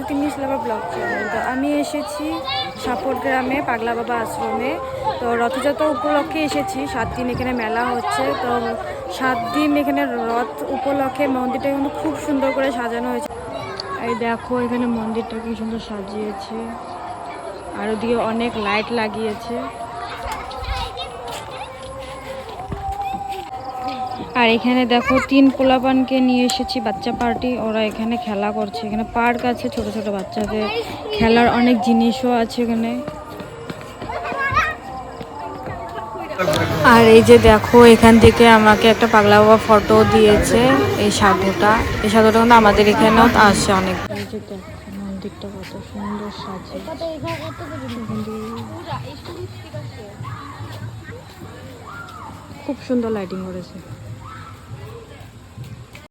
Tinni flavour blog channel. তো আমি এসেছি সাপোর্ট গ্রামে পাগলা বাবা আশ্রমে। তো রথযাত্রা উপলক্ষে এসেছি, 7 দিন এখানে মেলা হচ্ছে। তো 7 দিন এখানে রথ উপলক্ষে মন্দিরটা কিন্তু খুব সুন্দর করে সাজানো হয়েছে। এই দেখো এখানে মন্দিরটা কি সুন্দর সাজিয়েছে, আর ওদিকে অনেক লাইট লাগিয়েছে। আর এখানে দেখো 3 পোলাপানকে নিয়ে এসেছি, বাচ্চা পার্টি। ওরা এখানে খেলা করছে। এখানে পার্ক আছে, ছোট ছোট বাচ্চাদের খেলার অনেক জিনিসও আছে এখানে। আর এই যে দেখো এখান থেকে আমাকে একটা পাগলা বাবা ফটো দিয়েছে এই সাধুটা কিন্তু আমাদের এখানেও আসে অনেক। এই যে দেখো মন্দিরটা কত সুন্দর সাজিয়েছে, খুব সুন্দর লাইটিং করেছে।